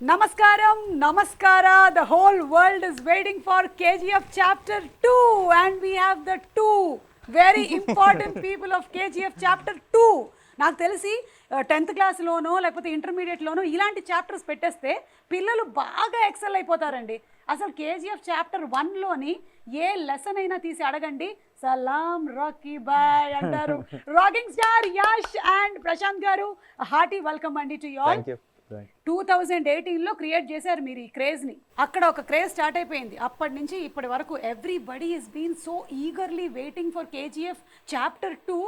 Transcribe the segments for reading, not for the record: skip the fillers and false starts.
Namaskaram, Namaskara. The whole world is waiting for KGF Chapter 2, and we have the two very important people of KGF Chapter 2. నాకు తెలిసి 10th క్లాస్లోనో లేకపోతే ఇంటర్మీడియట్లోనో ఇలాంటి chapters పెట్టేస్తే పిల్లలు బాగా excel అయిపోతారండి. అసలు కేజీఎఫ్ చాప్టర్ 1లోని ఏ లెసన్ అయినా తీసి అడగండి, సలాం రాకీ బాయ్ అంటారు. Rocking star Yash and Prashanth garu, hearty welcome అండి టు యు ఆల్. 2018లో క్రియేట్ చేశారు మీరు ఈ క్రేజ్ని. అక్కడ ఒక క్రేజ్ స్టార్ట్ అయిపోయింది. అప్పటి నుంచి ఇప్పటి వరకు everybody is been so eagerly waiting for KGF chapter 2.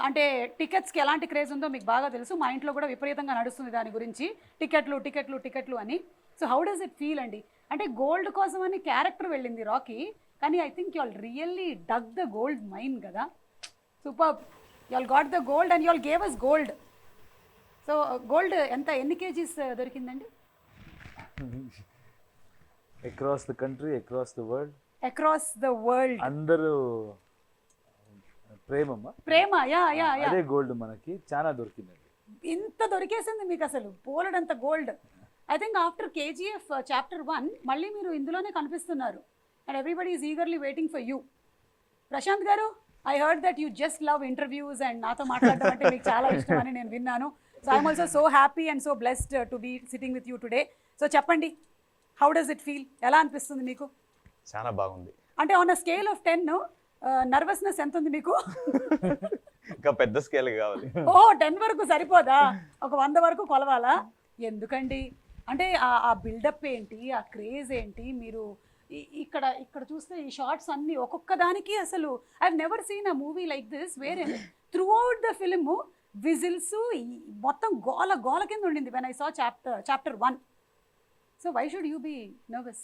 అంటే టికెట్స్కి ఎలాంటి క్రేజ్ ఉందో మీకు బాగా తెలుసు. మా ఇంట్లో కూడా విపరీతంగా నడుస్తుంది దాని గురించి, టికెట్లు టికెట్లు టికెట్లు అని. So how does it feel అండి? అంటే గోల్డ్ కోసం అని క్యారెక్టర్ వెళ్ళింది రాకీ, కానీ I think you all really dug the gold mine కదా. Super, you all got the gold and you all gave us gold. So gold ఎన్ని KGs దొరికిందండి? Across the country, across the world. Across the world అందరూ ప్రేమ, yeah yeah yeah, అదే gold మనకి చాలా దొరికిందండి. ఇంత దొరికేసింది మీకు అసలు పోలడంత gold. I think after KGF chapter 1 మళ్ళీ మీరు ఇందులోనే కనిపిస్తున్నారు and everybody is eagerly waiting for you. Prashanth garu, I heard that you just love interviews and నాతో మాట్లాడడం అంటే మీకు చాలా ఇష్టం అని నేను విన్నాను. So I'm also so happy and so blessed to be sitting with you today. So చెప్పండి, హౌ డస్ ఇట్ ఫీల్? ఎలా అనిపిస్తుంది మీకు? చాలా బాగుంది. అంటే on a scale of 10 nervousness ఎంత ఉంది మీకు? ఇంకా పెద్ద స్కేల్ కావాలి. ఓ 10 వరకు సరిపోదా? ఒక 100 వరకు కొలవాలా? ఎందుకండి? అంటే ఆ బిల్డప్ ఏంటి, ఆ క్రేజ్ ఏంటి? మీరు ఇక్కడ ఇక్కడ చూస్తే ఈ షార్ట్స్ అన్నీ ఒక్కొక్క దానికి అసలు I have never seen a movie like this where throughout the film whistles మొత్తం గోల గోల కింద ఉండింది when I saw chapter 1. So why should you be nervous?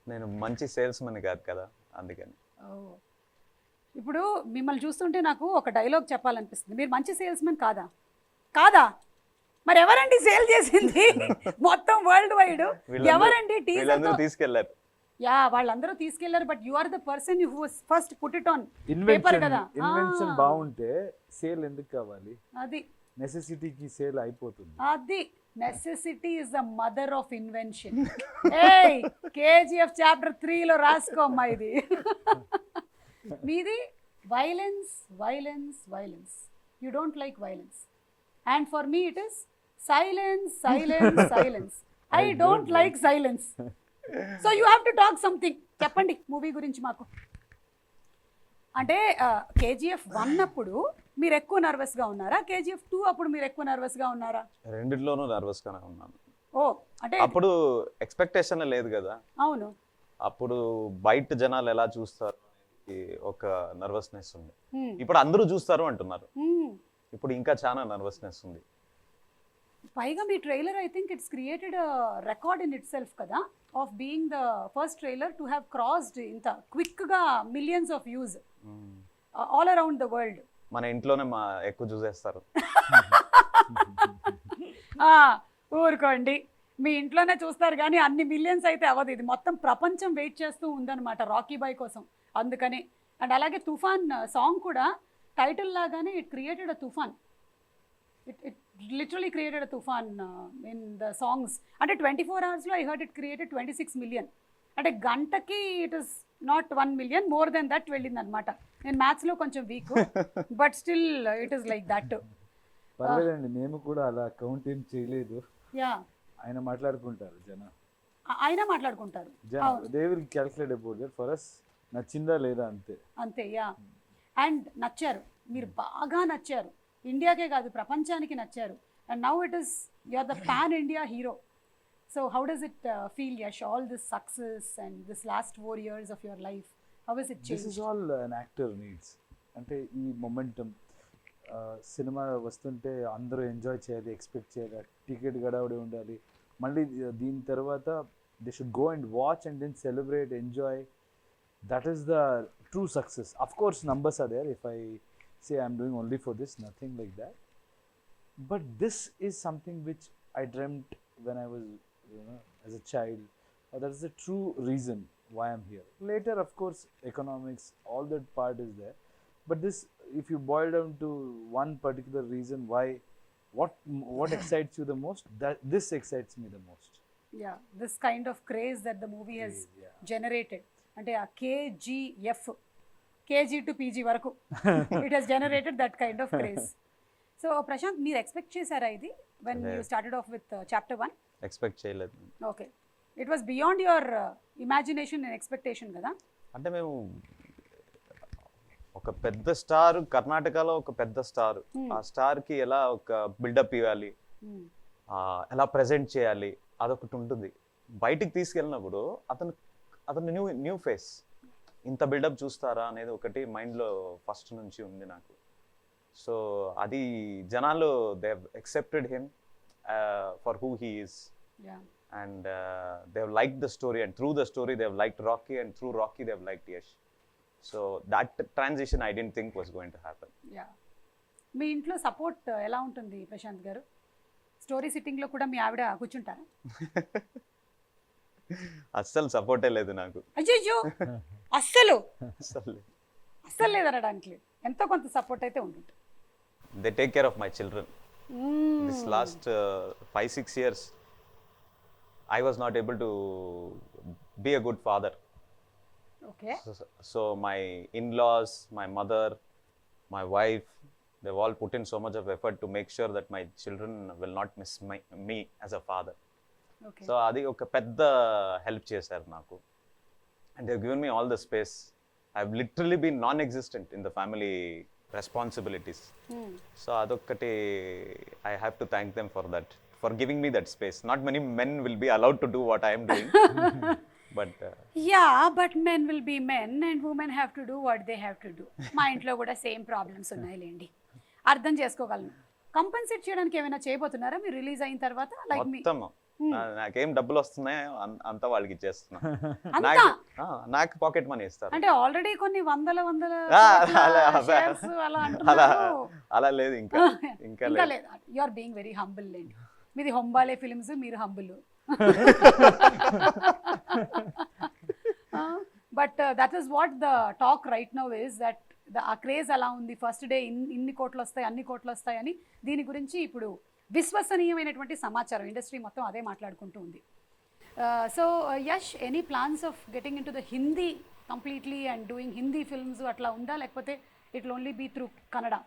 నేను మంచి సేల్స్ మన్ కాదు కదా, అందుకని. ఇప్పుడు మిమ్మల్ని చూస్తుంటే నాకు ఒక డైలాగ్ చెప్పాలనిపిస్తుంది. మీరు మంచి సేల్స్ మెన్ కాదా? కాదా? మరి ఎవరండి సేల్ చేసింది మొత్తం వరల్డ్ వైడ్? ఎవరండి తీసుకెళ్లారు? యా, వాళ్ళందరూ తీసుకెళ్లారు, but you are the person who was first put it on paper కదా. ఇన్వెన్షన్ బాగుంటే సేల్ ఎందుకు కావాలి? అది నెసెసిటీకి సేల్ అయిపోతుంది. అది necessity is the mother of invention. ఏయ్, కేజీఎఫ్ చాప్టర్ 3లో రాసుకోమ్మా ఇది. మీది violence violence violence. You don't like violence and for me it is silence silence silence. I don't like silence. So you have to talk something. చెప్పండి movie గురించి మాకు. అంటే KGF 1 అప్పుడు మీరు ఎక్కువ నర్వస్గా ఉన్నారా? కేజీఎఫ్ 2 అప్పుడు మీరు ఎక్కువ నర్వస్గా ఉన్నారా? రెండిట్లోనూ నర్వస్గానే ఉన్నాను. ఓ, అంటే అప్పుడు ఎక్స్పెక్టేషన్ లేదు కదా. అవును, అప్పుడు బయట జనాలు ఎలా చూస్తారు అనేది ఒక నర్వస్నెస్ ఉంది. ఇప్పుడు అందరూ చూస్తారు అంటున్నారు, ఇప్పుడు ఇంకా చాలా నర్వస్నెస్ ఉంది. పైగా మీ trailer I think it's created record in itself కదా, of being the first trailer to have crossed ఇంత క్విక్గా millions of views all around the world. మన ఇంట్లోనే ఎక్కువ చూసేస్తారు. ఊరుకోండి, మీ ఇంట్లోనే చూస్తారు కానీ అన్ని మిలియన్స్ అయితే అవ్వదు. ఇది మొత్తం ప్రపంచం వెయిట్ చేస్తూ ఉందన్నమాట రాకీ బాయ్ కోసం, అందుకని. అండ్ అలాగే తుఫాన్ సాంగ్ కూడా టైటిల్ లాగానే ఇట్ క్రియేటెడ్ అ తుఫాన్. ఇట్ లిటరలీ క్రియేటెడ్ అ తుఫాన్ ఇన్ ద సాంగ్స్. అంటే 24 అవర్స్లో I heard it created 26 million. అంటే గంటకి it is not 1 million, more than that వెళ్ళింది అనమాట. నేను మ్యాథ్స్లో కొంచెం week, but still it is like that. పర్లేదండి, మేము కూడా అలా కౌంట్ ఏం చేయలేదు. యా, ఆయన మాట్లాడుకుంటారు, ఆయన మాట్లాడుకుంటారు. They will calculate about that. For us నచ్చిందా లేదా అంతే. అంతే, యా. అండ్ నచ్చారు, మీరు బాగా నచ్చారు. ఇండియాకే కాదు ప్రపంచానికి నచ్చారు. And now it is you are the pan India hero. So how does it feel, Yash, all this success and this last 4 years of your life? How is it changed? This is all an actor needs. అంటే ఈ momentum, cinema వస్తుంటే అందరూ enjoy చేయాలి, expect చేయాలి, ticket గడవడి ఉండాలి. మళ్ళీ దీని తర్వాత they should go and watch and then celebrate, enjoy. That is the true success. Of course numbers are there. If I say I'm doing only for this, nothing like that. But this is something which I dreamt when I was, as a child. That is the true reason why I'm here. Later, of course, economics, all that part is there. But this, if you boil down to one particular reason why what excites you the most? That this excites me the most. Yeah, this kind of craze that the movie has Yeah. generated. అంటే ఆ KGF, KG to PG వరకు it has generated that kind of craze. So Prashanth, మీరు expect చేశారా ఇది when you started off with chapter 1? Expect చేయలేదు. Okay, it was beyond your imagination and expectation కదా? అంటే మేము ఒక పెద్ద స్టార్, కర్ణాటకలో ఒక పెద్ద స్టార్, ఆ స్టార్ కి ఎలా ఒక బిల్డప్ ఇవ్వాలి, ఎలా ప్రెజెంట్ చేయాలి, అదొకటి ఉంటుంది. బయటికి తీసుకెళ్ళినప్పుడు అతను న్యూ ఫేస్, ఇంత బిల్డప్ చూస్తారా అనేది ఒకటి మైండ్లో ఫస్ట్ నుంచి ఉంది నాకు. సో అది జనాలు they have accepted him for who he is, and they have liked the story, and through the story they have liked Rocky, and through Rocky they have liked Yash. So that transition I don't think was going to happen. Yeah, మీ ఇంట్లో support ఎలా ఉంటుంది ప్రశాంత్ గారు? Story సిట్టింగ్లో కూడా మీ ఆవిడ కూర్చుంటారా? అస్సలు సపోర్టే లేదు నాకు. అయ్యో, అస్సలు అస్సలు అస్సలు లేదనడానికి లేదు, ఎంతో కొంత సపోర్ట్ అయితే ఉంటుంది. They take care of my children. This last 5-6 years I was not able to be a good father. Okay. So my in-laws, my mother, my wife, they've all put in so much of effort to make sure that my children will not miss me as a father. Okay. So adi oka pedda help chesaru naku, and they've given me all the space. I've literally been non-existent in the family responsibilities. So adokkati I have to thank them for that, for giving me that space. Not many men will be allowed to do what I am doing. But yeah, but men will be men and women have to do what they have to do. మా ఇంట్లో కూడా same problems ఉన్నాయిలేండి, అర్థం చేసుకోగలను. Compensate చేయడానికి ఏమైనా చేయబోతున్నారా మీరు release అయిన తర్వాత? లైక్ మొత్తం నాకేం డబ్బులు వస్తున్నాయో అంతా వాళ్ళకి ఇచ్చేస్తున్నా. అంతా? నాకు పాకెట్ మనీ ఇస్తారు. అంటే ఆల్రెడీ కొన్ని వందల shares అలా అంటున్నారు. అలా లేదు, ఇంకా లేదు. You are being very humble లేండి. మీది హొంబాలే ఫిల్మ్స్, మీరు humble. But that is what the talk right now is that ఆ క్రేజ్ అలా ఉంది. ఫస్ట్ డే ఇన్ని కోట్లు వస్తాయి, అన్ని కోట్లు వస్తాయి అని. దీని గురించి ఇప్పుడు విశ్వసనీయమైనటువంటి సమాచారం ఇండస్ట్రీ మొత్తం అదే మాట్లాడుకుంటూ ఉంది. So Yash, any plans of getting into the Hindi completely and doing Hindi films అట్లా ఉందా, లేకపోతే it will only be through Kannada?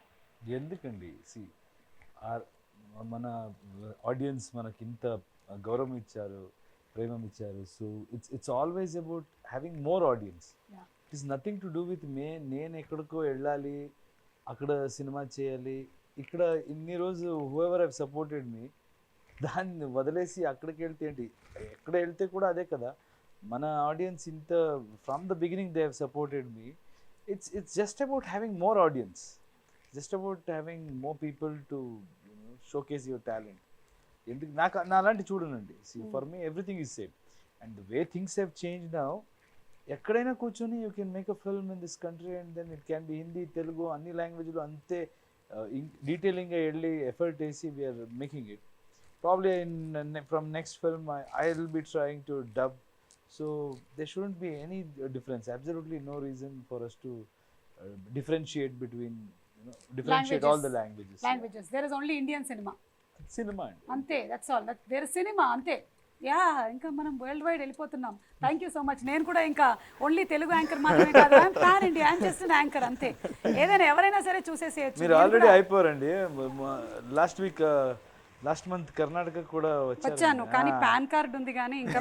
ఎందుకండి, మన ఆడియన్స్ మనకి ఇంత గౌరవం ఇచ్చారు, ప్రేమం ఇచ్చారు. So it's always about having more audience. It is nothing to do with నేను ఎక్కడికో వెళ్ళాలి, అక్కడ సినిమా చేయాలి. ఇక్కడ ఇన్ని రోజు హూఎవర్ హ్యావ్ సపోర్టెడ్ మీ, దాన్ని వదిలేసి అక్కడికి వెళ్తే ఏంటి? ఎక్కడ వెళ్తే కూడా అదే కదా. మన ఆడియన్స్ ఇంత from the beginning they have supported me. It's just about having more audience, just about having more people to showcase your talent. ఎందుకు నా అలాంటి చూడనండి. For me everything is same, and the way things have change now. ఎక్కడైనా కూర్చొని you can make a film in this country, and then it can be Hindi, Telugu, అన్ని లాంగ్వేజ్లో అంతే డీటెయిలింగ్గా వెళ్ళి ఎఫర్ట్ వేసి we're making it. Probably from next film I will be trying to dub. So there shouldn't be any difference, absolutely no reason for us to differentiate between, differentiate all the languages. There is only Indian cinema ante, that's all. There is cinema ante. Yeah, ఇంకా మనం world wide వెళ్ళిపోతున్నాం. Thank you so much. నేను కూడా ఇంకా only Telugu anchor మాత్రమే కాదు, pan India, I'm just anchor అంతే. ఏదైనా ఎవరైనా సరే చూసేసేయచ్చు. మీరు ఆల్రెడీ అయిపోరండి. లాస్ట్ మంత్ కర్ణాటక కూడా వచ్చాను, కానీ పాన్ కార్డ్ ఉంది, కానీ ఇంకా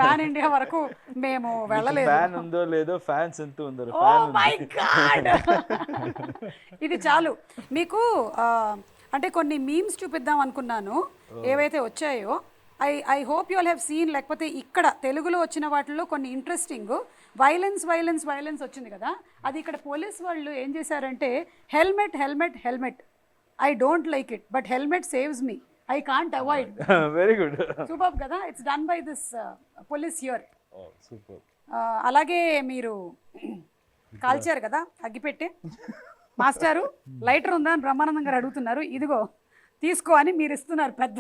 పాన్ ఇండియా వరకు మేము వెళ్ళలేదు. ఫ్యాన్ ఉందో లేదో, ఫ్యాన్స్ ఎంత ఉందో. ఓ మై గాడ్, ఇది చాలు మీకు. అంటే కొన్ని మీమ్స్ చూపిద్దాం అనుకున్నాను, ఏవైతే వచ్చాయో. I hope you all have seen. లేకపోతే ఇక్కడ తెలుగులో వచ్చిన వాటిల్లో కొన్ని ఇంట్రెస్టింగ్, వైలెన్స్ వచ్చింది కదా, అది ఇక్కడ పోలీస్ వాళ్ళు ఏం చేశారంటే, helmet I don't like it, but helmet saves me. I can't avoid. Very good. Superb కదా. It's done by this police here. Oh, super. అలాగే మీరు కాల్చారు కదా అగ్గిపెట్టే. మాస్టారు లైటర్ ఉందా అని బ్రహ్మానందం గారు అడుగుతున్నారు. ఇదిగో తీసుకో అని మీరు ఇస్తున్నారు పెద్ద.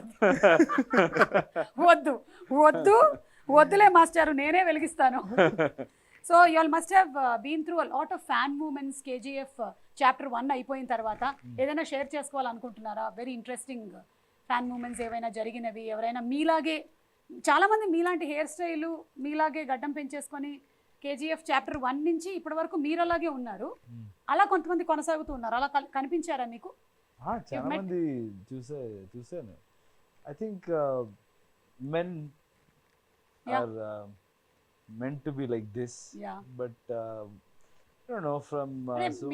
వద్దులే మాస్టారు, నేనే వెలిగిస్తాను. So you all must have been through a lot of fan moments KGF chapter 1 అయిపోయిన తర్వాత. ఏదైనా షేర్ చేసుకోవాలనుకుంటున్నారా? వెరీ ఇంట్రెస్టింగ్ ఫ్యాన్ మూమెంట్స్ ఏవైనా జరిగినవి, ఎవరైనా మీలాగే, చాలామంది మీలాంటి హెయిర్ స్టైలు, మీలాగే గడ్డం పెంచేసుకొని కేజీఎఫ్ చాప్టర్ 1 నుంచి ఇప్పటి వరకు మీరు అలాగే ఉన్నారు, అలా కొంతమంది కొనసాగుతూ ఉన్నారు. అలా కనిపించారా మీకు? చాలా మంది చూసాను. I think men are meant to be like this, but I don't know from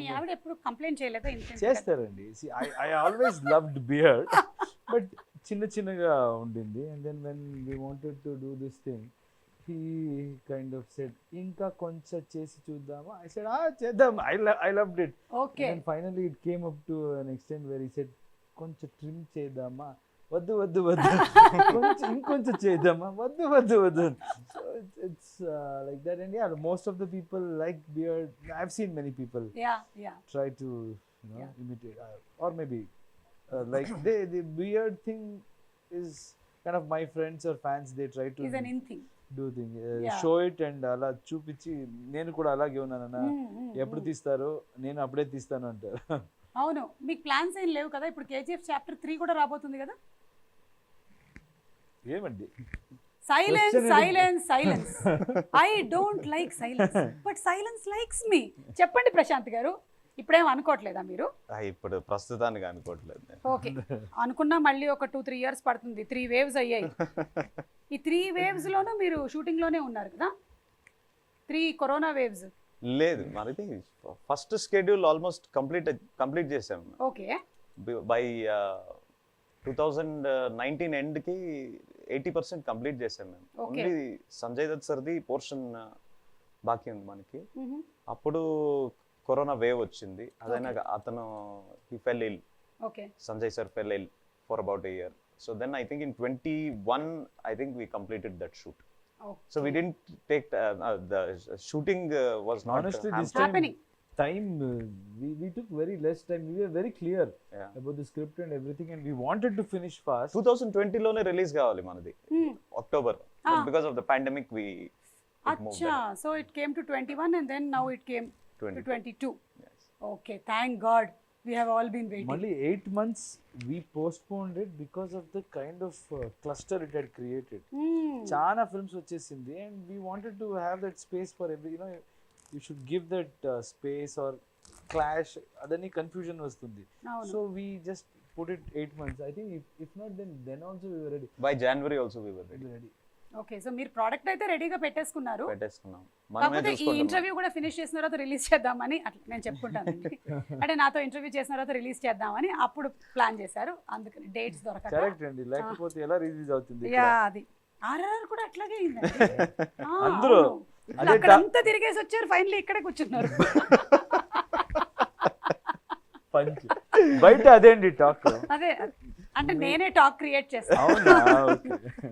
మీ ఆవిడ ఎప్పుడు కంప్లైంట్ చేయలేదా? చేస్తారండి. See, I always loved beard, but చిన్నగా ఉండింది. And then when we wanted to do this thing, he kind of said, ఇంకా కొంచెం చేసి చూద్దామా? I said, చేద్దాం. I loved it. Okay. And finally it came up to an extent where he said, కొంచెం trim చేద్దామా? వద్దు కొంచెం ఇంకొంచెం చేద్దామా? వద్దు. So it's like that. And yeah, most of the people like beard. I've seen many people try to imitate, or maybe like the beard thing is kind of my friends or fans, they try to is an in thing, do thing, show it and అలా చూపించి నేను కూడా అలాగే ఉన్నానన్నా, ఎప్పుడు తీస్తారో నేను అప్పుడే తీస్తాను అంటారు. అవును, మీకు ప్లాన్స్ ఏం లేవు కదా? ఇప్పుడు కేజీఎఫ్ చాప్టర్ 3 కూడా రాబోతుంది కదా? ఏమండి? Silence. I don't like silence, but silence likes me. చెప్పండి ప్రశాంత్ గారు, ఇప్పుడేం అనుకోవట్లేదా మీరు? ఇప్పుడు ప్రస్తుతానికి అనుకోవట్లేదు. ఓకే, అనుకున్నా మళ్ళీ ఒక 2-3 years పడుతుంది. 3 waves అయ్యాయి. ఈ 3 waves లోనూ మీరు షూటింగ్ లోనే ఉన్నారు కదా? 3 కరోనా వేవ్స్ లేదు, మనది ఫస్ట్ షెడ్యూల్ ఆల్మోస్ట్ కంప్లీట్ చేసాం. ఓకే, బై 2019 ఎండ్ కి 80% కంప్లీట్ చేసాం మేము. ఓన్లీ సంజయ్ దత్ సర్ది పోర్షన్ బాకీ ఉంది మనకి. అప్పుడు కరోనా వేవ్ వచ్చింది. అదైనా అతను he fell ill. Okay. Sanjay sir fell ill for about a year. So then I think in 21 I think we completed that shoot. Okay. So we didn't take the shooting was not honestly this happening. time we took very less time. We were very clear about the script and everything, and we wanted to finish fast. 2020 లోనే release కావాలి మనది, October. But because of the pandemic we Acha, so it came to 21 and then now it came to 22. Yes. Okay, thank God. We have all been waiting. Only 8 months we postponed it because of the kind of cluster it had created. Chana films vachesindi, and we wanted to have that space for every, you should give that space or clash, adani confusion vastundi. So we just put it 8 months. I think if not then also we were ready. by January also we were ready. Okay, so మీరు product అయితే రెడీగా పెట్టేసుకున్నారు. మనమే కాకపోతే ఈ చూసుకుంటాం. Interview కూడా finish చేసిన తర్వాత రిలీజ్ చేద్దామని అట్లా నేను చెప్పుకుంటాను. అంటే నాతో ఇంటర్వ్యూ చేసిన తర్వాత రిలీజ్ చేద్దామని అప్పుడు ప్లాన్ చేశారు. అందుకని డేట్స్ దొరకక. కరెక్ట్ అండి, లేకపోతే ఎలా రిలీజ్ అవుతుంది? యా, అది ఆర్ఆర్ కూడా అట్లాగే అయింది. అందరూ అక్కడంతా తిరిగేసి వచ్చారు, ఫైనల్లీ ఇక్కడే కూర్చున్నారు. పంచ్ బయట అదేండి టాక్. అదే అంటే నేనే టాక్ క్రియేట్ చేస్తాను. అవునా?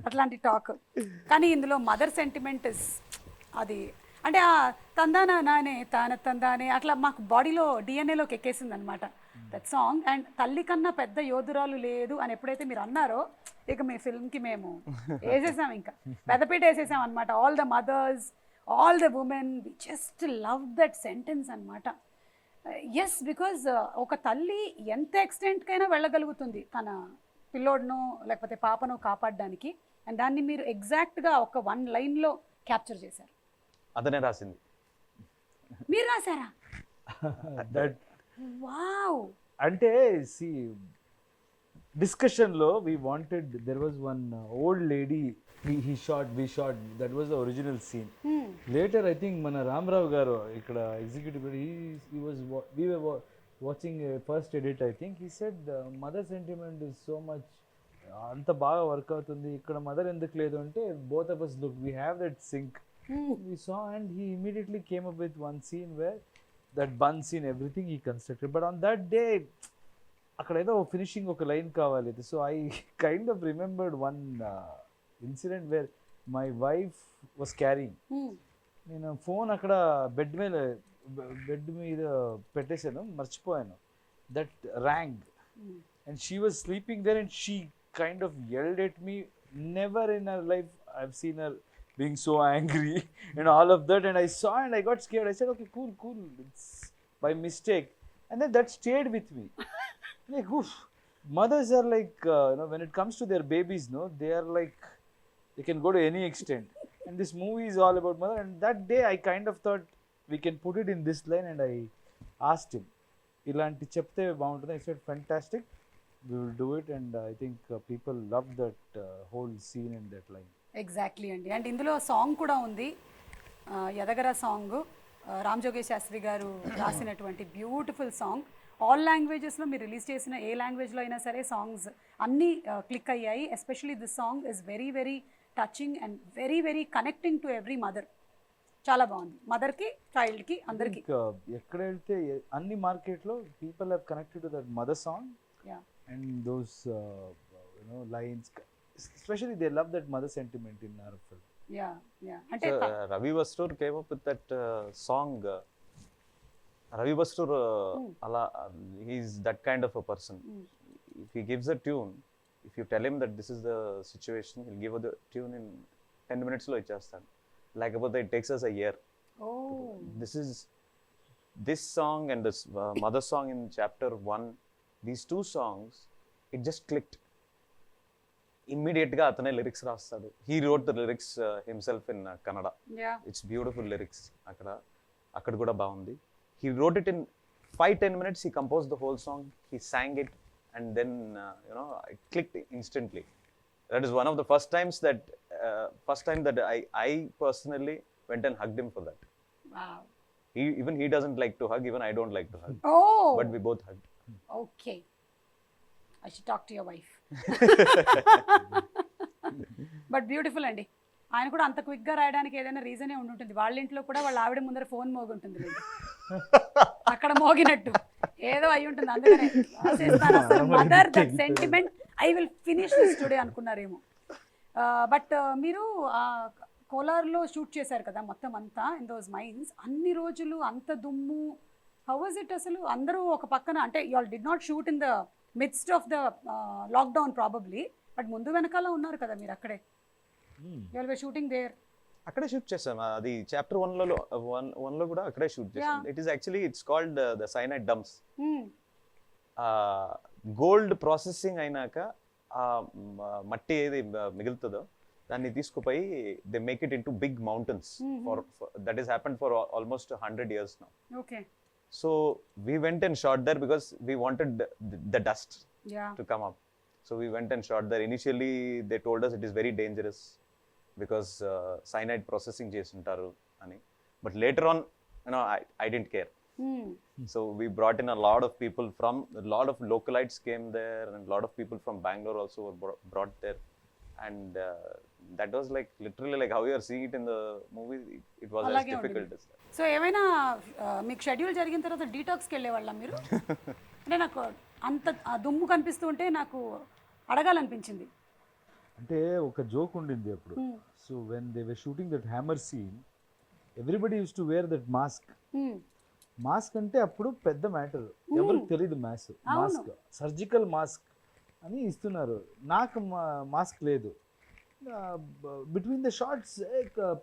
అట్లాంటి టాక్. కానీ ఇందులో మదర్ సెంటిమెంట్ అది అంటే ఆ తందానా నానే తాన తందానే అట్లా మాకు బాడీలో డిఎన్ఏలోకి ఎక్కేసింది అనమాట దట్ సాంగ్. అండ్ తల్లి కన్నా పెద్ద యోధురాలు లేదు అని ఎప్పుడైతే మీరు అన్నారో, ఇక మీ ఫిల్మ్కి మేము వేసేసాం, ఇంకా పెద్దపీట వేసేసాం అనమాట. All the mothers, all the women, we just love that sentence అనమాట. ఎస్, బికాజ్ ఒక తల్లి ఎంత ఎక్స్టెంట్కైనా వెళ్ళగలుగుతుంది తన పిల్లోడ్ను లేకపోతే పాపను కాపాడడానికి. అండ్ దాన్ని మీరు ఎగ్జాక్ట్గా ఒక 1 లైన్లో క్యాప్చర్ చేశారు. అతనే రాసింది. మీరు రాశారా? That wow. అంటే సి డిస్కషన్ లో we wanted, there was one old lady we shot, that was the original scene. Later I think మన రామరావు గారు ఇక్కడ executive, we were watching a first edit, I think he said mother sentiment is so much, అంత బాగా work అవుతుంది ఇక్కడ, mother ఎందుకు లేదు అంటే both of us look, we have that sync. We saw, and he immediately came up with one scene where that bun scene, everything he constructed. But on that day అక్కడ ఏదో finishing ఒక line కావాలి. So I kind of remembered one incident where my wife was carrying. నేను phone అక్కడ bed మీద పెట్టేశాను, మర్చిపోయాను. That rang and she was sleeping there and she kind of yelled at me. Never in her life I've seen her being so angry and all of that, and I saw and I got scared. I said, okay, cool, it's by mistake, and then that stayed with me. Like, oof, mothers are like, when it comes to their babies, no, they are like, they can go to any extent, and this movie is all about mother. And that day I kind of thought we can put it in this line, and I asked him, ilanti chepte baguntunda. He said, fantastic, we will do it. And I think people loved that whole scene and that line. Exactly అండి. And ఇందులో song కూడా ఉంది, ఎదగర song, Ram జోగేష్ Sastry గారు రాసినటువంటి beautiful song. All లాంగ్వేజెస్లో మీరు release చేసిన ఏ లాంగ్వేజ్లో అయినా సరే సాంగ్స్ అన్నీ క్లిక్ అయ్యాయి. Especially this song is very very touching and very very connecting to every mother. చాలా బాగుంది, మదర్కి, చైల్డ్కి, అందరికీ. ఎక్కడ వెళ్తే అన్ని మార్కెట్లో people have connected to that mother song and those lines. Especially they love that mother sentiment in our film. Yeah. అంటే So, Ravi Bastur came up with that song. Ravi Bastur, he's that kind of a person. If he gives a tune, if you tell him that this is the situation, he'll give you the tune in 10 minutes lo ichchestadu. Like about that, it takes us a year. This song and this mother song in chapter 1, these two songs, it just clicked. ఇమ్మీడియట్గా అతనే lyrics రాస్తాడు. He wrote the lyrics himself in Kannada. It's beautiful lyrics. అక్కడ కూడా బాగుంది. He wrote it in 5-10 minutes. He compose the whole song, he sang it, and then it clicked instantly. That is one of the first time that I personally went and hugged him for that. Even he doesn't like to hug, even I don't like to hug. But we both hugged. Okay. I should talk to your wife. But beautiful అండి. ఆయన కూడా అంత క్విక్గా రాయడానికి ఏదైనా రీజనే ఉండుంటుంది. వాళ్ళ ఇంట్లో కూడా వాళ్ళ ఆవిడ ముందర ఫోన్ మోగుంటుంది, అక్కడ మోగినట్టు ఏదో అయి ఉంటుంది. అందుకనే రాసేస్తాను అసలు mother that sentiment, I will finish this today అనుకున్నారేమో. బట్ మీరు కోలార్లో షూట్ చేశారు కదా మొత్తం అంతా, ఇన్ దోస్ మైన్స్, అన్ని రోజులు అంత దుమ్ము, హౌ వాజ్ ఇట్ అసలు? అందరూ ఒక పక్కన, అంటే you all did not shoot in the midst of the lockdown probably, but ముందు వెనకాల ఉన్నారు కదా మీరు అక్కడే. you all were shooting there. అక్కడే షూట్ చేసాం. అది చాప్టర్ 1 లో కూడా అక్కడే షూట్ చేసాం. It is actually it's called the cyanide dumps. Gold processing అయినాక మట్టి ఏది మిగులుతుందో దాన్ని తీసుకుపోయి they make it into big mountains. That is happened for almost 100 years now. Okay. So we went and shot there because we wanted the dust to come up. So we went and shot there. Initially they told us it is very dangerous because cyanide processing chesuntaru ani, but later on I didn't care. So we brought in a lot of people a lot of localites came there, and a lot of people from Bangalore also were brought there. And that was like literally like how you are seeing it in the movie. It was as difficult as that. So ఏమైనా మీకు schedule జరిగిన తర్వాత డీటాక్స్కి వెళ్ళేవాళ్ళ మీరు? అంటే నాకు అంత దుమ్ము కనిపిస్తూ ఉంటే నాకు అడగాలనిపించింది. అంటే ఒక జోక్ ఉండింది అప్పుడు. So when they were shooting that hammer scene, everybody use to wear that mask అంటే అప్పుడు పెద్ద మ్యాటర్, ఎవరికి తెలియదు మాస్క్, సర్జికల్ మాస్క్ అని ఇస్తున్నారు. నాకు మాస్క్ లేదు. బిట్వీన్ ద షార్ట్స్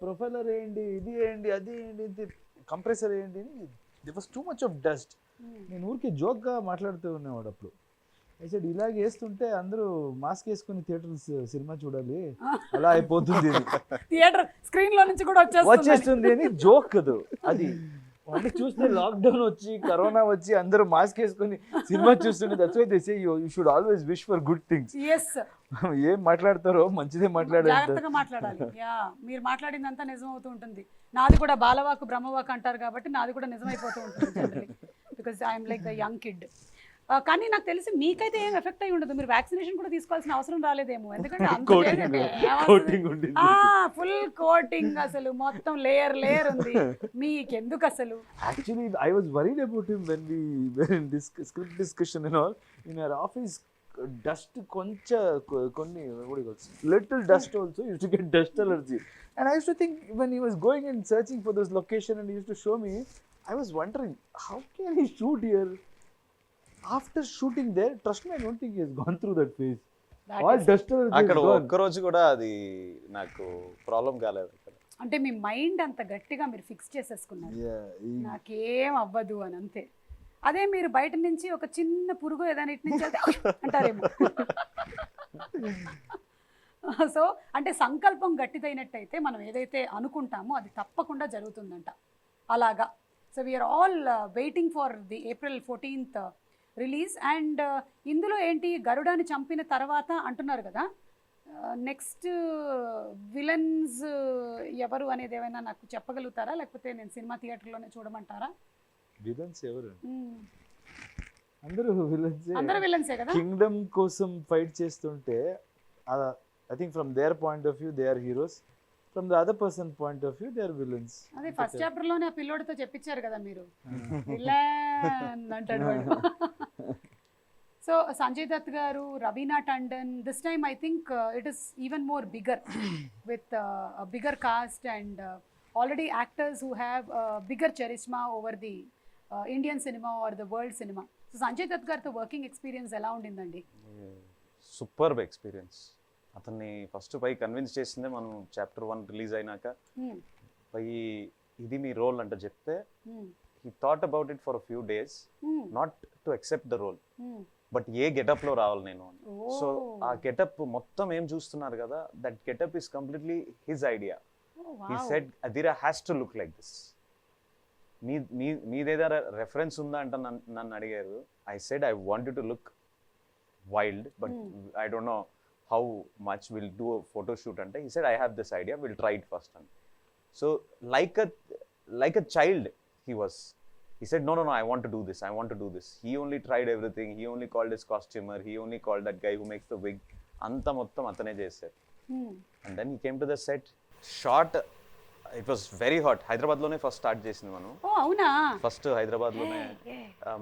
ప్రొఫైలర్ వేయండి, ఇది వేయండి, అది వేయండి, కంప్రెసర్ వేయండి, the was too much of dust. నేను ఊరికి జోక్గా మాట్లాడుతూ ఉన్నవాడు అప్పుడు. అయితే ఇలాగ వేస్తుంటే అందరూ మాస్క్ వేసుకుని థియేటర్ సినిమా చూడాలి, అలా అయిపోతుంది, థియేటర్ స్క్రీన్ లో నుంచి కూడా వచ్చేస్తుంది అని జోక్ అది. అది అంటే చూస్తే లాక్డౌన్ వచ్చి కరోనా వచ్చి అందరూ మాస్క్ వేసుకొని సినిమా చూస్తుంటే that's why they say you should always wish for good things. ఏం మాట్లాడతారో మంచిదే మాట్లాడాలి. మీరు మాట్లాడిందంతా నిజం అవుతూ ఉంటుంది. నాది కూడా బాలవాకు బ్రహ్మవాకు అంటారు కాబట్టి నాది కూడా నిజమైపోతూ ఉంటుంది, because I'm like the young kid. కానీ నాకు తెలిసి మీకైతే ఏం ఎఫెక్ట్ అయి ఉండదు, మీరు వ్యాక్సినేషన్ కూడా తీసుకోవాల్సిన అవసరం రాలేదేమో, ఎందుకంటే ఫుల్ కోటింగ్ అసలు మొత్తం లేయర్ ఉంది మీకెందుకు అసలు? Actually I was worried about him when we were in this script discussion and all in our office. Dust కొన్ని little dust also use to get dust allergy. And I used to think when he was going and searching for this location and he used to show me, I was wondering how can he shoot here? After shooting there, trust me, I don't think he has gone through that phase. All dust allergy is gone. ఒక్క రోజు కూడా అది నాకు problem కాలేదు అక్కడ. అంటే మీ mind అంత గట్టిగా మీరు ఫిక్స్ చేసేసుకున్నారు, నాకేం అవ్వదు అని, అంతే. అదే మీరు బయట నుంచి ఒక చిన్న పురుగు ఏదైనా ఇటు నుంచి వెళ్తే అంటారేమో. సో అంటే సంకల్పం గట్టిదైనట్టయితే మనం ఏదైతే అనుకుంటామో అది తప్పకుండా జరుగుతుందంట, అలాగా. So we're all waiting for the April 14th release. అండ్ ఇందులో ఏంటి, గరుడాని చంపిన తర్వాత అంటున్నారు కదా, నెక్స్ట్ విలన్స్ ఎవరు అనేది ఏమైనా నాకు చెప్పగలుగుతారా, లేకపోతే నేను సినిమా థియేటర్లోనే చూడమంటారా? విలన్స్ ఎవరు? అందరూ విలన్స్, అందరూ విలన్సే కదా. కింగ్డమ్ కోసం ఫైట్ చేస్తుంటే I think from their point of view they are heroes, from the other person point of view they are villains. అదే ఫస్ట్ చాప్టర్ లోనే ఆ పిల్లోడితో చెప్పించారు కదా మీరు, విలన్ అంటాడు వాడు. So Sanjay Dutt garu, Raveena Tandon, this time I think it is even more bigger with bigger cast and already actors who have bigger charisma over the Indian cinema or the world cinema. So Sanjay Dutt గారితో working experience ఎలా ఉండిందండి? Superb experience. అతన్ని first పై convince చేసిందే మనం Chapter 1 release అయినాక. పై ఇది మీ role అంటే చెప్తే he thought about it for a few days, not to accept the role, but A getup లో రావాలి నేను. సో ఆ గెటప్ మొత్తం ఏం చూస్తున్నారు కదా, that getup is completely his idea. He said Adheera has to look like this. మీదేదా reference ఉందా అంటే నన్ను అడిగారు. I said I wanted to look wild, but I don't know how much will do photo shoot అంటే. He said I have this idea, will try it first అని. So like a child he was. He said, no, I want to do this, I want to do this. He only tried everything. He only called his costumer, he only called that guy who makes the wig. Anta mottam atane chesaru. And then he came to the set, shot. It was very hot. Hyderabad lone first start chesindi manu. Oh avuna, first Hyderabad lone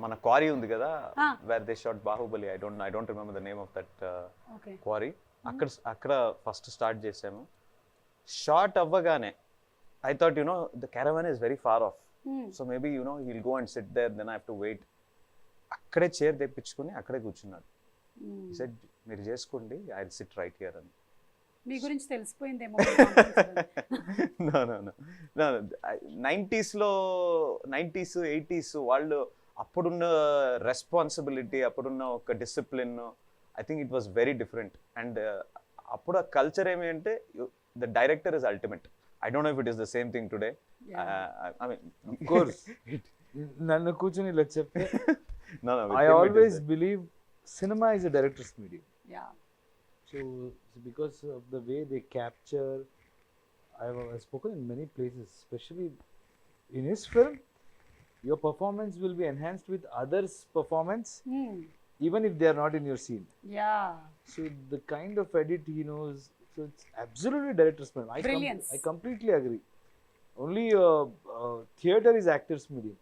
mana quarry undi kada, where they shot Bahubali. I don't remember the name of that quarry. akkada first start chesamu. Shot avvagane I thought, the caravan is very far off. So maybe he'll go and sit there, then I have to wait. అక్కడే chair తెప్పించుకొని అక్కడే కూర్చున్నాడు. He said, మీరు చేసుకోండి, I'll sit right here అని. మీ గురించి తెలిసిపోయిందేమో. No. 90s 80s వాళ్ళు అప్పుడున్న రెస్పాన్సిబిలిటీ, అప్పుడున్న ఒక discipline, I think it was very different. And అప్పుడు ఆ కల్చర్ ఏమి అంటే the director is ultimate. I don't know if it is the same thing today. I mean, of course. Nannu కూర్చొని ఇలా చెప్తే, no, I always believe cinema is a director's medium. Yeah. So because of the way they capture, I've spoken in many places, especially in his film, your performance will be enhanced with others' performance, even if they are not in your scene. Yeah. So the kind of edit he knows, so it's absolutely director's medium. I completely agree. Only theater is actor's medium.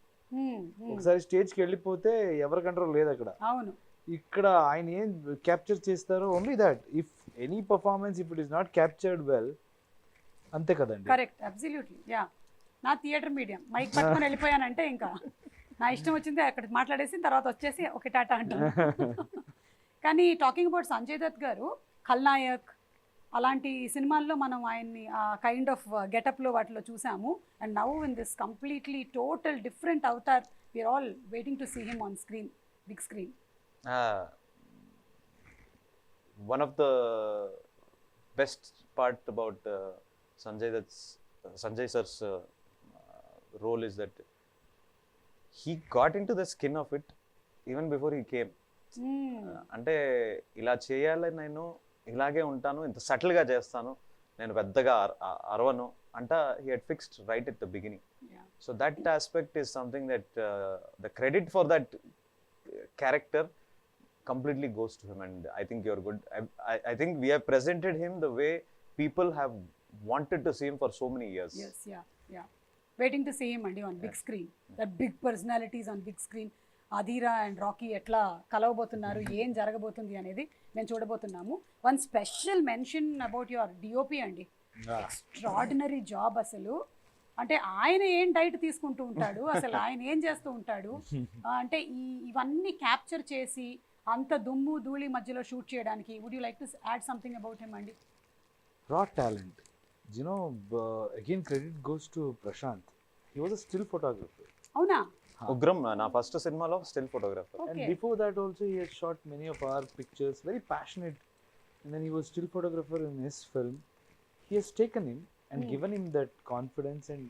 ఒకసారి స్టేజ్కి వెళ్ళిపోతే ఎవరి control లేదు అక్కడ. అవును. ఇక్కడ ఆయన ఏం క్యాప్చర్ చేస్తారో only that. If any performance if it is not captured well, అంతే కదండి. Correct, absolutely. యా, నా థియేటర్ మీడియం మైక్ పట్టుకొని వెళ్ళిపోయానంటే ఇంకా నా ఇష్టం వచ్చింది అక్కడ మాట్లాడేసి తర్వాత వచ్చేసి ఒక టాటా అంటాను. కానీ టాకింగ్ అబౌట్ సంజయ్ దత్ గారు, ఖల్నాయక్ అలాంటి సినిమాల్లో మనం ఆయన్ని ఆ కైండ్ ఆఫ్ గెటప్లో వాటిలో చూసాము. And now in this completely total different avatar, we're all waiting to see him on screen, big screen. One of the best part about Sanjay sir's role is that he got into the skin of it even before he came. అంటే ఇలా చేయాలి, నేను ఇలాగే ఉంటాను, ఇంత సటిల్గా చేస్తాను, నేను పెద్దగా అరవను అంట. He had fixed right at the beginning. So that aspect is something that the credit for that character completely goes to him, and I think you're good. I think we have presented him the way people have wanted to see him for so many years. Yes, yeah. Waiting to see him and on big screen. That big personalities on big screen. Adheera and Rocky ఎట్లా కలవబోతున్నారు, ఏం జరగబోతుంది అనేది మేము చూడబోతున్నాము. One special mention about your DOP అండి. Extraordinary job అసలు. అంటే ఆయన ఏం డైట్ తీసుకుంటూ ఉంటాడు, అసలు ఆయన ఏం చేస్తూ ఉంటాడు అంటే ఇవన్నీ క్యాప్చర్ చేసి అంత దుమ్ము ధూళి మధ్యలో షూట్ చేయడానికి. Would you like to add something about him అండి? Raw talent. You know, again credit goes to Prashant. He was a still photographer. అవునా? ఉగ్రం నా ఫస్ట్ సినిమాలో still photographer. And Okay. before that also he had shot many of our pictures, very passionate. And then he was still photographer in his film. He has taken him and given him that confidence and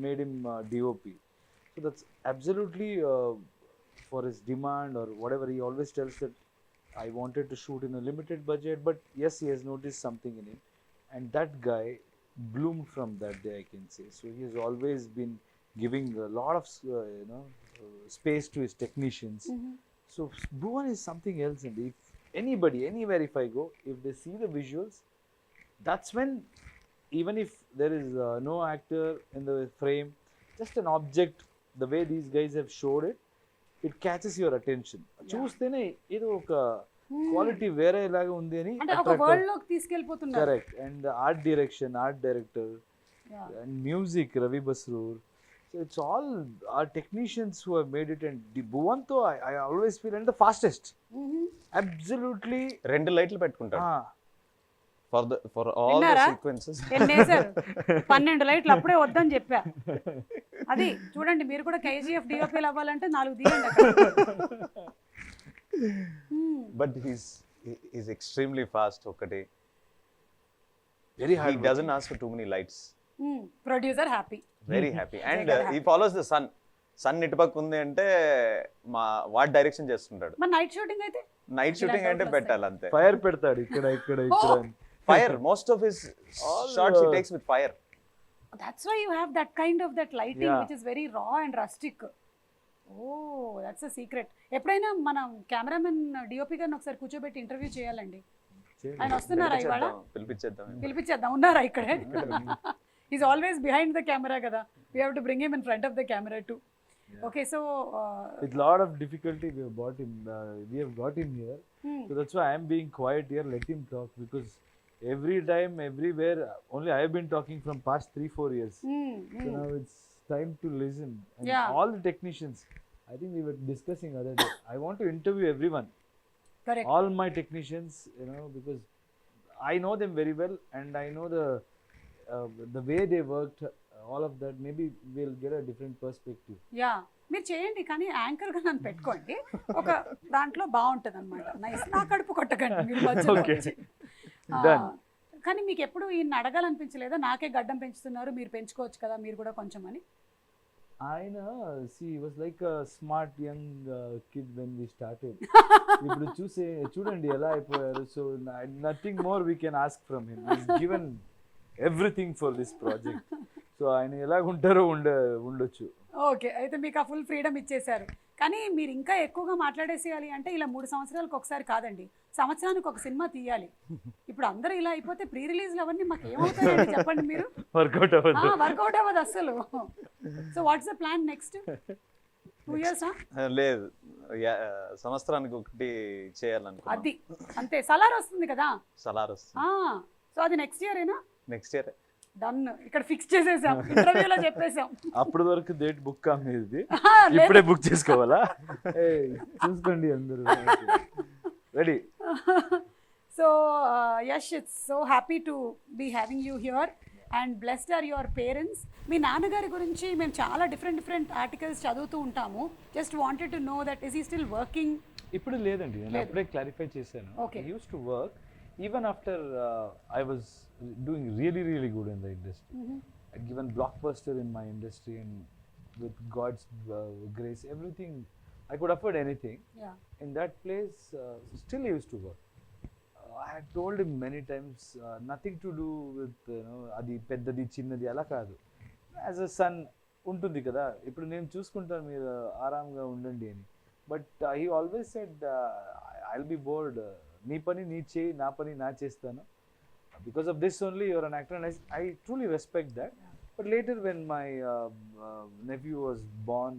made him DOP. So that's absolutely for his demand or whatever. He always tells that I wanted to shoot in a limited budget, but yes, he has noticed something in him. And that guy bloomed from that day, I can say. So he has always been giving a lot of space to his technicians. So Bhuvan is something else, and if anybody anywhere if I go, if they see the visuals, that's when, even if there is no actor in the frame, just an object, the way these guys have showed it, it catches your attention. చూస్తేనే ఏదో ఒక quality వేరే లాగా ఉంది అని అంటే ఒక world లోకి తీసుకెళ్ళిపోతున్నారు. Correct. And art direction, art director and music, Ravi Basroor. So it's all our technicians who have made it. And the Bhuvan though, I always feel, and the fastest. Absolutely. 2 లైట్లు పెట్టుకుంటాడు for all the విన్నారా? Sequences. ఎన్నేసారు? 12 లైట్లు అప్పుడే వద్దని చెప్పా. అది చూడండి, మీరు కూడా కేజీఎఫ్ డిఓపీలు అవ్వాలంటే 4 తీయండి అక్కడ. But he's extremely fast. ఒకటి Very he hard. doesn't ask for too many lights. Producer happy. Very happy. And he follows the sun. Sun ఇటుపక్క ఉంది అంటే వాట్ డైరెక్షన్ చేస్తుంటాడు. మరి నైట్ షూటింగ్ అయితే నైట్ షూటింగ్ అంటే పెట్టాలి అంతే. ఫైర్ పెడతాడు ఇక్కడ ఇక్కడ ఇక్కడ అని. Fire most of his shots he takes with fire. that's why you have that kind of that lighting Yeah. which is very raw and rustic. Oh, that's a secret. ఎప్పుడైనా మనం కెమెరామెన్ డిఓపి గారిని ఒకసారి కూర్చోబెట్టి interview చేయాలండి. ఆయన వస్తున్నారా ఇవాళ? పిలిపించేద్దాం. ఉన్నారా ఇక్కడే? Is always behind the camera కదా. We have to bring him in front of the camera too. Okay, so with lot of difficulty we have got him here. So that's why I am being quiet here. Let him talk, because every time, everywhere, only I have been talking from past 3-4 years. So now it's time to listen. And all the technicians, I think we were discussing other day, I want to interview everyone. correct. All my technicians, because I know them very well, and I know the way they worked, all of that. Maybe we'll get a different perspective. Yeah, మీరు చేయండి, కానీ యాంకర్గా నన్ను పెట్టుకోండి. ఒక దాంట్లో బాగుంటుంది అనమాట. Nice. నా కడుపు కొట్టకండి మీరు మధ్యలో వచ్చి. కానీ మీకు ఎప్పుడు ఈయన అడగాలనిపించలేదా? నాకే గడ్డం పెంచుతున్నారు, మీరు పెంచుకోవచ్చు కదా మీరు కూడా కొంచెం అని. ఆయన he was like a smart young kid when we started. ఇప్పుడు చూడండి ఎలా అయిపోయారు. So nothing more we can ask from him. He's given everything for this project. So ఆయన ఎలాగుంటారో ఉండొచ్చు. ఓకే, అయితే మీకు ఆ ఫుల్ ఫ్రీడమ్ ఇచ్చేశారు. కానీ మీరు ఇంకా ఎక్కువగా మాట్లాడేసేయాలి అంటే ఇలా 3 సంవత్సరాలకు ఒకసారి కాదండి, సంవత్సరానికి ఒక సినిమా తీయాలి. ఇప్పుడు అందరూ ఇలా అయిపోతే ప్రీ రిలీజ్లు అవన్నీ మాకు ఏమవుతాయండి చెప్పండి మీరు? వర్కౌట్ అవ్వదు అసలు. So what's the plan next 2 years? లేదు, సంవత్సరానికి ఒకటి చేయాలనుకున్నాను. అది అంతే. సలార్ వస్తుంది కదా. సలార్ వస్తుంది. సో అది నెక్స్ట్ ఇయర్ ఏనా? Next year done. ఇక్కడ ఫిక్స్ చేసేసాం, ఇంటర్వ్యూలో చెప్పేసాం. అప్పటి వరకు డేట్ బుక్ కాదు, ఇప్పుడే బుక్ చేసుకోవాలా? చూసుకోండి అందరూ ready. So Yash, it's so happy to be having you here and blessed are your parents. మీ నాన్నగారి గురించి మేము చాలా డిఫరెంట్ ఆర్టికల్స్ చదువుతూ ఉంటాము. Just wanted to know that is he still working? ఇప్పుడు లేదండి, నేను అప్పుడే క్లారిఫై చేశాను. Okay. He used to work even after I was doing really good in the industry. I'd given blockbuster in my industry, and with God's grace, everything, I could afford anything. Yeah. In that place, still he used to work. I had told him many times, nothing to do with adi peddadi chinnadi ala kaadu. As a son ఉంటుంది కదా, ఇప్పుడు నేను చూసుకుంటాను, మీరు ఆరాంగా ఉండండి అని. But he always said, I'll be bored. నీ పని నీ చేయి, నా పని నా చేస్తాను. Because of this only you're an actor, and I truly respect that. But later when my nephew was born,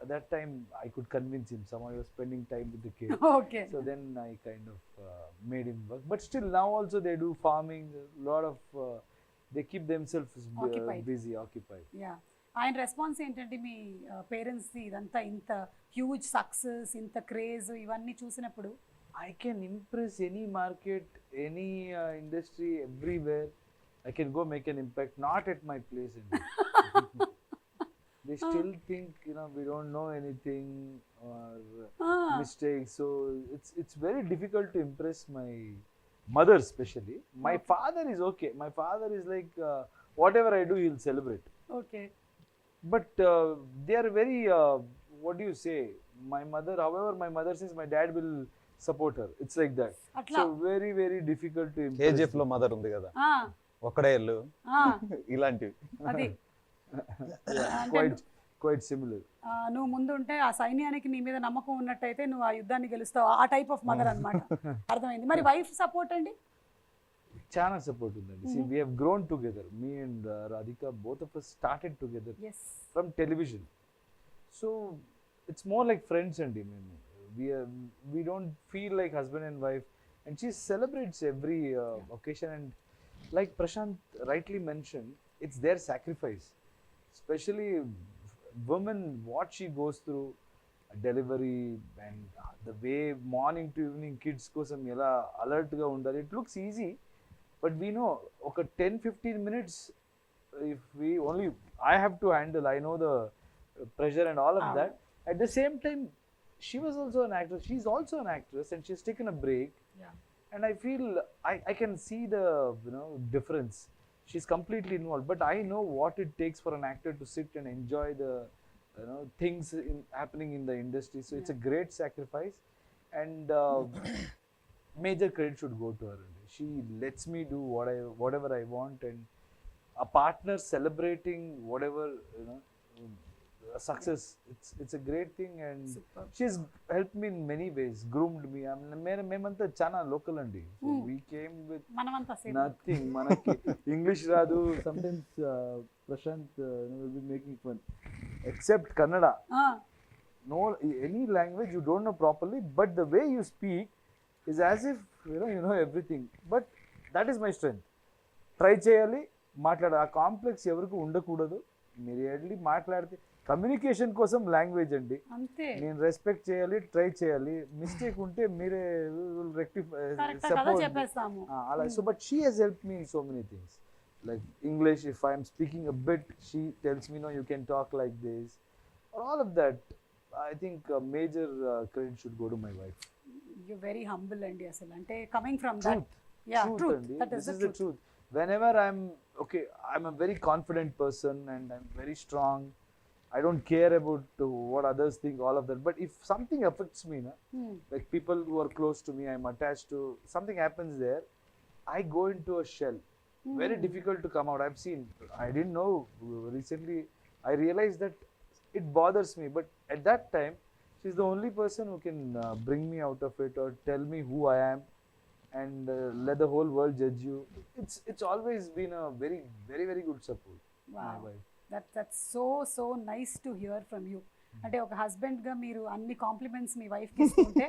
at that time I could convince him. Somehow he was spending time with the kid. Okay. So then I kind of made him work. But still now also they do farming, a lot of they keep themselves busy, occupied. Yeah. ఆయన response ఏంటంటే మీ parents ఇదంతా ఇంత huge success, ఇంత craze ఇవన్నీ చూసినప్పుడు? I can impress any market, any industry, everywhere. I can go make an impact, not at my place. They still think, we don't know anything or mistakes. So it's very difficult to impress my mother, especially. My father is okay. My father is like, whatever I do, he'll celebrate. Okay But they are very, what do you say? My mother, however, my mother says my dad will support her. It's like that. అట్లా. So very, very difficult to impress. KGF లో mother ఉంది కదా, ఆ, ఒక్కడే ఇల్లు, ఆ, ఇలాంటివి. అది Quite similar. నువ్వు ముందు ఉంటే ఆ సైన్యానికి నీ మీద నమ్మకం ఉన్నట్టయితే నువ్వు ఆ యుద్ధాన్ని గెలుస్తావు, ఆ టైప్ ఆఫ్ మదర్ అన్నమాట. అర్థమైంది. మరి వైఫ్ సపోర్ట్ అండి? Chana support undandi. See, we have grown together. Me and Radhika, both of us started together yes. from television. So it's more like friends and we don't feel like husband and wife. And she celebrates every occasion. And like Prashant rightly mentioned, it's their sacrifice. Especially women, what she goes through, delivery and the way morning to evening kids kosam ela alert ga undali. It looks easy, but we know oka 10-15 minutes if we only I have to handle. I know the pressure and all of that. At the same time, she was also an actress. She's also an actress, and she's taken a break. Yeah. And I feel I can see the difference. She's completely involved, but I know what it takes for an actor to sit and enjoy the things happening in the industry. So it's a great sacrifice, and major credit should go to her. She lets me do whatever I want, and a partner celebrating whatever success. It's a great thing, and Superb. she's helped me in many ways, groomed me. మేమంతా చాలా local అండి. So we came with మనమంతా same. nothing. మనకి English రాదు. Sometimes Prashant will be making fun, except Kannada. No, any language you don't know properly, but the way you speak is as if you know everything. But that is my strength. Try చేయాలి, మాట్లాడాలి. ఆ complex ఎవరికి ఉండకూడదు. మీరు వెళ్ళి మాట్లాడితే communication కోసం language అండి. అంతే. నేను రెస్పెక్ట్ చేయాలి, ట్రై చేయాలి. మిస్టేక్ ఉంటే మీరే రెక్టిఫై కరెక్ట్ కదా చెప్పేస్తాము. అలా. So but she has help me in so many things. Like English, if I'm speaking a bit, she tells me, no you can talk like this. All of that I think major credit should go to my wife. You very humble అండి అసలు. అంటే coming from that. Yeah, truth. That is the truth. Whenever I'm a very confident person and I'm very strong. I don't care about what others think, all of that. But if something affects me, like people who are close to me, I'm attached to, something happens there, I go into a shell. Very difficult to come out. I've seen, I didn't know, recently I realized that it bothers me. But at that time, she's the only person who can bring me out of it or tell me who I am. And let the whole world judge you. It's always been a very, very, very good support. Wow. My wife. That's so nice to hear from you. అంటే ఒక husband గా మీరు అన్ని compliments మీ wife కి ఇస్తుంటే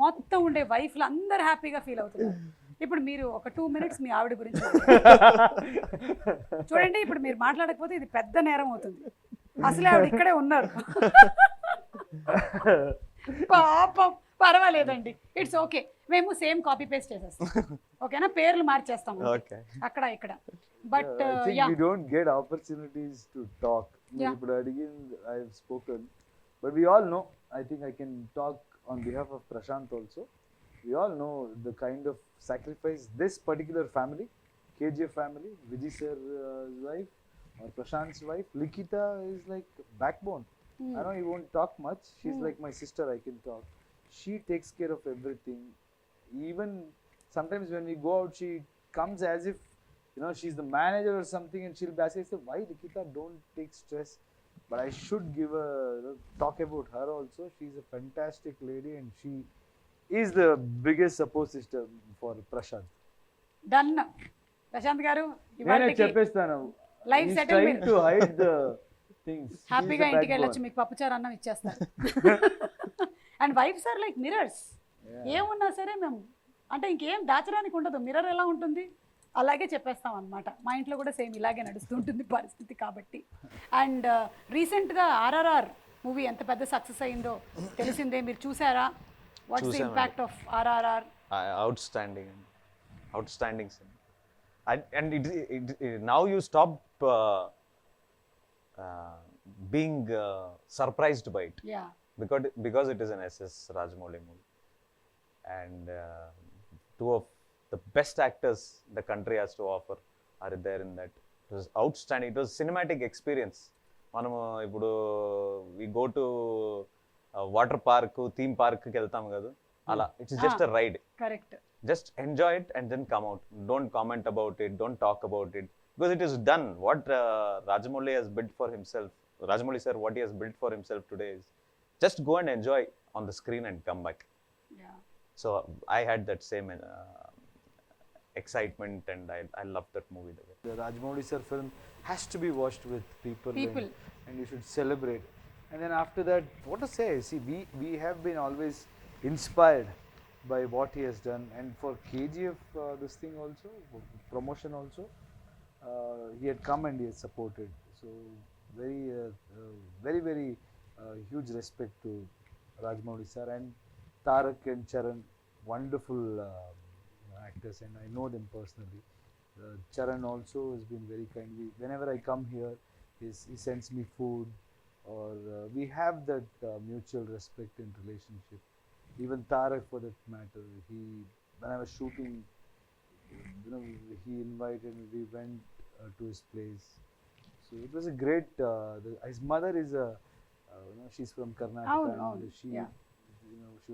మొత్తం ఉండే వైఫ్లు అందరు హ్యాపీగా ఫీల్ అవుతున్నారు. ఇప్పుడు మీరు ఒక 2 minutes మీ ఆవిడ గురించి చూడండి. ఇప్పుడు మీరు మాట్లాడకపోతే ఇది పెద్ద నేరం అవుతుంది. అసలే ఆవిడ ఇక్కడే ఉన్నారు. పాపం. పర్వాలేదండి, ఇట్స్ ఓకే. మేము సేమ్ కాపీ పేస్ట్ చేసేస్తాం. ఓకేనా? పేర్లు మార్చేస్తాం అక్కడ ఇక్కడ. But we don't get opportunities to talk. ఇప్పుడు అడిగిన I have spoken, but we all know. I think I can talk on behalf of Prashant also. We all know the kind of sacrifice this particular family, KGF family, Vijay sir's wife or Prashant's wife, Likita, is like backbone. I know he won't talk much. She's like my sister. I can talk. She takes care of everything. Even sometimes when we go out, she comes as if she's the manager or something, and she'll be asking, why Likita, don't take stress. But I should give a talk about her also. She's a fantastic lady, and she is the biggest support system for Prashant. Done. Prashant garu, నేను చెప్పేస్తాను. Life settlement. Trying to hide the things. హ్యాపీగా ఇంటికి వెళ్ళొచ్చు, మీకు పప్పుచారు అన్నం ఇచ్చేస్తారు. And wives are like mirrors. ఏమున్నా సరే మేము అంటే ఇంకేం దాచడానికి ఉండదు. మిర్రర్ ఎలా ఉంటుంది అలాగే చెప్పేస్తాం అనమాట. మా ఇంట్లో కూడా సేమ్ ఇలాగే నడుస్తుంటుంది పరిస్థితి కాబట్టి. అండ్ రీసెంట్గా RRR మూవీ ఎంత పెద్ద సక్సెస్ అయిందో తెలిసిందే. మీరు చూసారా? What's the impact of RRR? Outstanding cinema. and now you stop being surprised by it Yeah. because it is an SS Rajamouli movie, and two of the best actors the country has to offer are there in that. It was outstanding. It was cinematic experience. మనము ఇప్పుడు we go to water park theme park కి వెళ్తాం కదా, అలా it's just a ride. Correct. Just enjoy it and then come out. Don't comment about it, don't talk about it, because it is done. What Rajamouli has built for himself, Rajamouli sir, what he has built for himself today is just go and enjoy on the screen and come back. Yeah. So I had that same excitement, and I loved that movie. The Rajamouli sir film has to be watched with people. And you should celebrate. And then after that, what to say? See, we have been always inspired by what he has done, and for KGF this thing also, promotion also, he had come and he has supported. So very huge respect to Rajamouli sir, and Tarak and Charan, wonderful actors, and I know them personally. Charan also has been very kind. Whenever I come here, he sends me food, or we have that mutual respect and relationship. Even Tarak, for that matter, when I was shooting, he invited me. We went to his place. So it was a great. His mother is she's from Karnataka, and she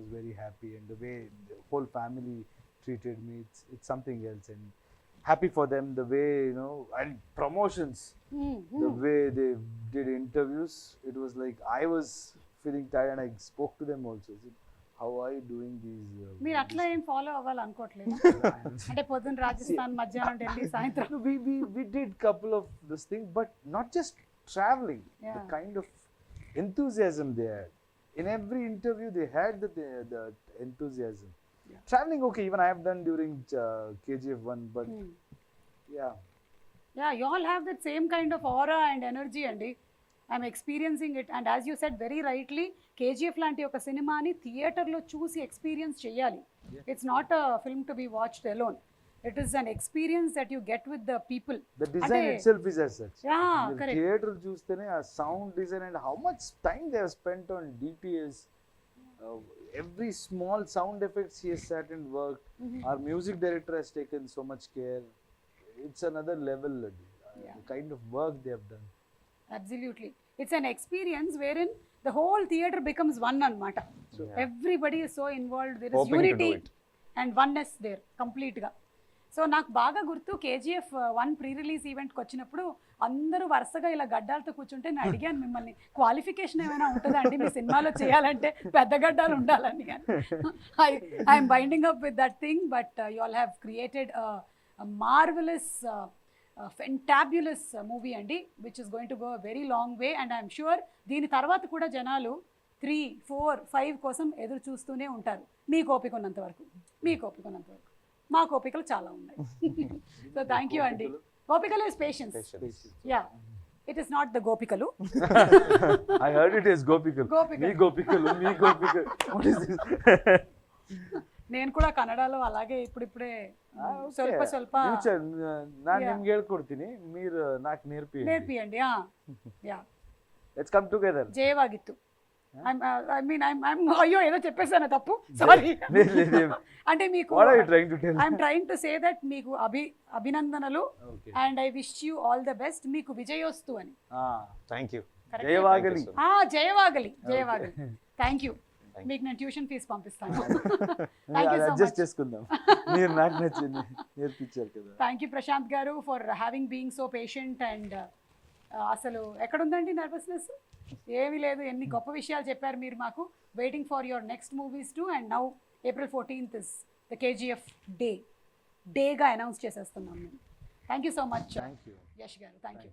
was very happy, and the way the whole family treated me, it's something else. And happy for them, the way and promotions, the way they did interviews. It was like I was feeling tired, and I spoke to them also. I said, how are you doing these? మీరు అట్లా ఏం follow అవ్వాలనుకోవట్లేదు అంటే పొద్దున్న రాజస్థాన్, మధ్యాహ్నం ఢిల్లీ, సాయంత్రం. We did couple of this thing, but not just traveling. The kind of enthusiasm they had in every interview, they had the enthusiasm. Traveling, okay, even I have done during KGF1, but yeah, you all have that same kind of aura and energy, andi. I'm experiencing it, and as you said very rightly, KGF లాంటి ఒక సినిమాని థియేటర్లో చూసి experience చేయాలి. It's not a film to be watched alone. It is an experience that you get with the people. The design itself is as such. Yeah, correct. Theater చూస్తేనే ఆ sound design and how much time they have spent on DTS. Every small sound effects he has sat and worked. Our music director has taken so much care. It's another level. The kind of work they have done. Absolutely. It's an experience wherein the whole theater becomes one anamata. Everybody is so involved. There is Hoping unity and oneness there complete ga. So నాకు బాగా గుర్తు KGF1 pre release ఈవెంట్కి వచ్చినప్పుడు అందరూ వరుసగా ఇలా గడ్డాలతో కూర్చుంటే నేను అడిగాను మిమ్మల్ని, క్వాలిఫికేషన్ ఏమైనా ఉంటుందా అండి మీ సినిమాలో చేయాలంటే పెద్ద గడ్డాలు ఉండాలని. కానీ I'm binding up with that thing, but you all have created marvellous fantabulous movie అండి, which is going to go very long way. And I'm sure దీని తర్వాత కూడా జనాలు 3, 4, 5 కోసం ఎదురు చూస్తూనే ఉంటారు. మీకు ఓపిక ఉన్నంత వరకు, మీకు ఓపిక ఉన్నంత వరకు. మా కోపికలు చాలా ఉన్నాయి. సో థ్యాంక్ యూ అండి. గోపికలు is patience. Yeah, it is not the గోపికలు. I heard it is gopikalu. మీ గోపికలు, మీ గోపికలు. What is this? నేను కూడా కన్నడలో అలాగే ఇప్పుడిప్పుడే ಸ್ವಲ್ಪ ನಾನು ನಿಮ್ಗೆ ಹೇಳ್ಕೊಡ್ತೀನಿ, మీరు నాకు నేర్పియండి. Yeah, let's come together. జయವಾಗಿತ್ತು. అయ్యో ఏదో చెప్పేసాను తప్పు, సారీ. అంటే మీకు I'm trying to say that మీకు అభినందనలు, and I wish you all the best. మీకు విజయోస్తు అని. Thank you. జయవాగలి. జయవాగలి, జయవాగలి. Thank you. మీకు నేను ట్యూషన్ ఫీజు పంపిస్తాను. అడ్జస్ట్ చేసుకుందాం, మీరు నాకు నచ్చింది నేర్పించారు కదా. థ్యాంక్ యూ ప్రశాంత్ గారు for having being so patient. And అసలు ఎక్కడుందండి నర్వస్నెస్? ఏమీ లేదు. ఎన్ని గొప్ప విషయాలు చెప్పారు మీరు మాకు. Waiting for your next movies too. And now April 14th is the KGF డేగా అనౌన్స్ చేసేస్తున్నాం మేము. Thank you so much Yash garu. Thank you.